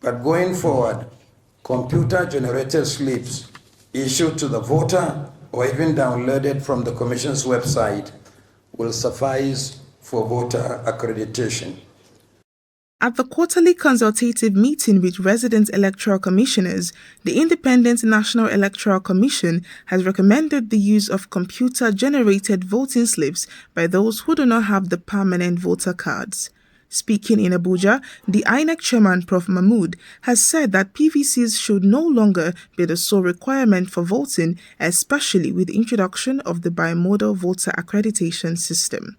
But going forward, computer-generated slips issued to the voter or even downloaded from the Commission's website will suffice for voter accreditation. At the quarterly consultative meeting with resident electoral commissioners, the Independent National Electoral Commission has recommended the use of computer-generated voting slips by those who do not have the permanent voter cards. Speaking in Abuja, the INEC chairman, Prof. Mahmood, has said that PVCs should no longer be the sole requirement for voting, especially with the introduction of the bimodal voter accreditation system.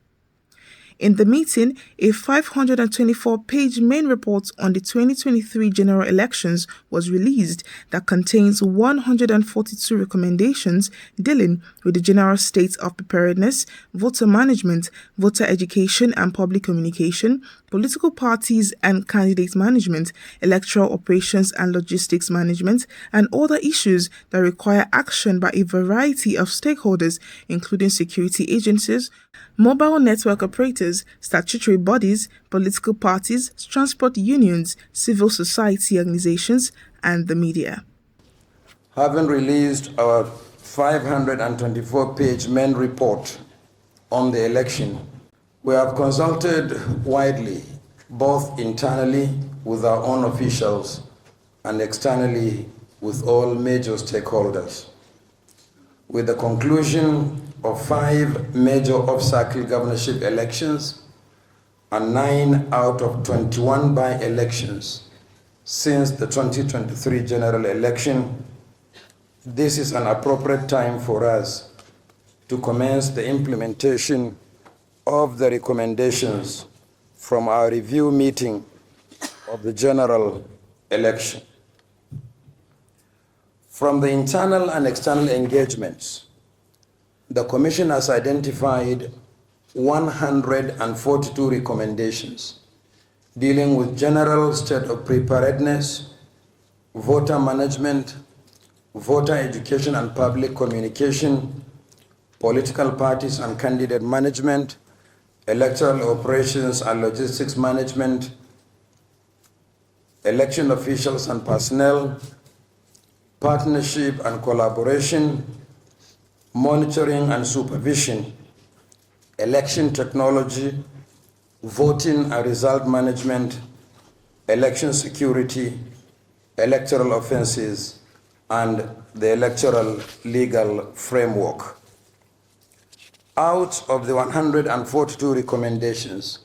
In the meeting, a 524-page main report on the 2023 general elections was released that contains 142 recommendations dealing with the general state of preparedness, voter management, voter education and public communication, political parties and candidate management, electoral operations and logistics management, and other issues that require action by a variety of stakeholders, including security agencies, mobile network operators, statutory bodies, political parties, transport unions, civil society organizations, and the media. Having released our 524-page main report on the election, we have consulted widely, both internally with our own officials and externally with all major stakeholders. With the conclusion of 5 major off-cycle governorship elections and 9 out of 21 by-elections since the 2023 general election, this is an appropriate time for us to commence the implementation of the recommendations from our review meeting of the general election. From the internal and external engagements, the Commission has identified 142 recommendations dealing with general state of preparedness, voter management, voter education and public communication, political parties and candidate management, electoral operations and logistics management, election officials and personnel, partnership and collaboration, monitoring and supervision, election technology, voting and result management, election security, electoral offenses, and the electoral legal framework. Out of the 142 recommendations,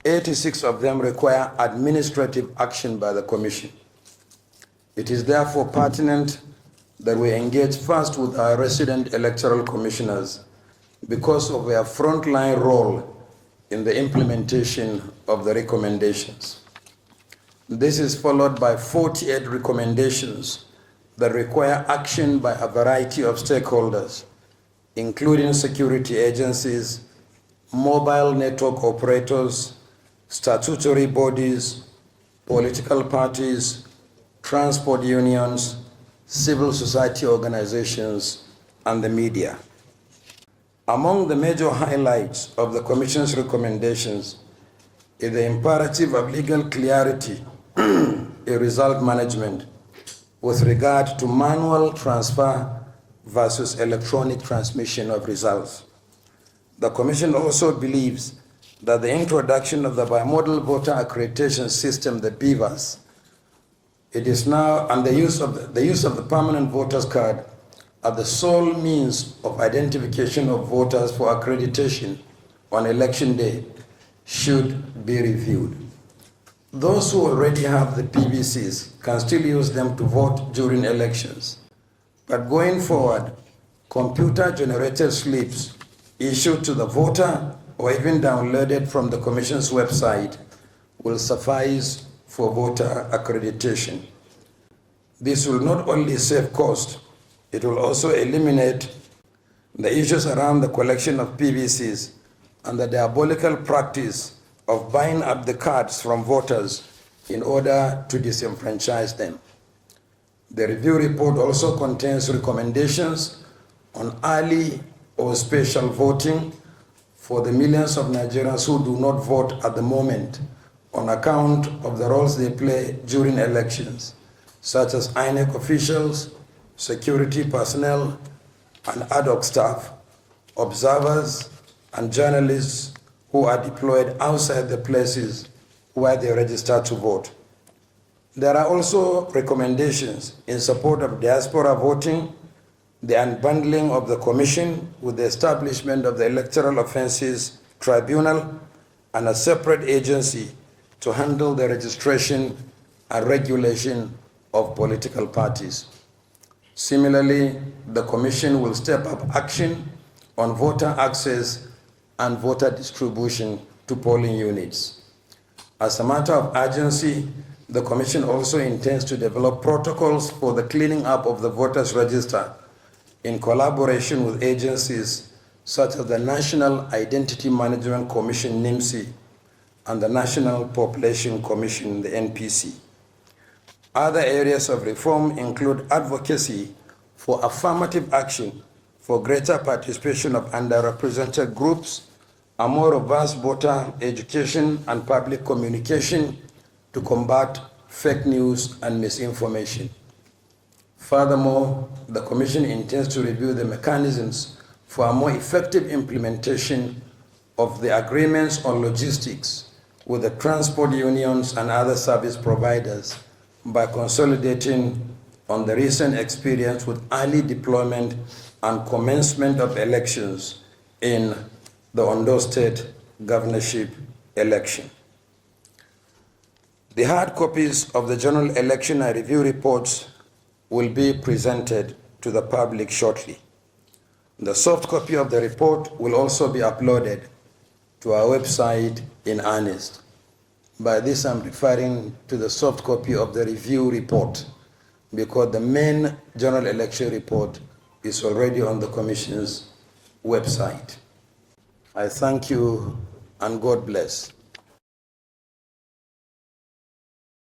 86 of them require administrative action by the Commission. It is therefore pertinent that we engage first with our resident electoral commissioners because of their frontline role in the implementation of the recommendations. This is followed by 48 recommendations that require action by a variety of stakeholders, including security agencies, mobile network operators, statutory bodies, political parties, transport unions, civil society organizations, and the media. Among the major highlights of the Commission's recommendations is the imperative of legal clarity in result management with regard to manual transfer versus electronic transmission of results. The Commission also believes that the introduction of the bimodal voter accreditation system, the BVAS, it is now, and the use of the permanent voter's card are the sole means of identification of voters for accreditation on election day should be reviewed. Those who already have the PVCs can still use them to vote during elections. But going forward, computer-generated slips issued to the voter or even downloaded from the Commission's website will suffice for voter accreditation. This will not only save cost, it will also eliminate the issues around the collection of PVCs and the diabolical practice of buying up the cards from voters in order to disenfranchise them. The review report also contains recommendations on early or special voting for the millions of Nigerians who do not vote at the moment on account of the roles they play during elections, such as INEC officials, security personnel, and ad hoc staff, observers, and journalists who are deployed outside the places where they register to vote. There are also recommendations in support of diaspora voting, the unbundling of the Commission with the establishment of the Electoral Offences Tribunal and a separate agency to handle the registration and regulation of political parties. Similarly, the Commission will step up action on voter access and voter distribution to polling units. As a matter of urgency, the Commission also intends to develop protocols for the cleaning up of the voters' register in collaboration with agencies such as the National Identity Management Commission, NIMC, and the National Population Commission, the NPC. Other areas of reform include advocacy for affirmative action for greater participation of underrepresented groups, a more robust voter education and public communication to combat fake news and misinformation. Furthermore, the Commission intends to review the mechanisms for a more effective implementation of the agreements on logistics with the transport unions and other service providers by consolidating on the recent experience with early deployment and commencement of elections in the Ondo State governorship election. The hard copies of the general election and review reports will be presented to the public shortly. The soft copy of the report will also be uploaded to our website in earnest. By this, I'm referring to the soft copy of the review report, because the main general election report is already on the Commission's website. I thank you and God bless.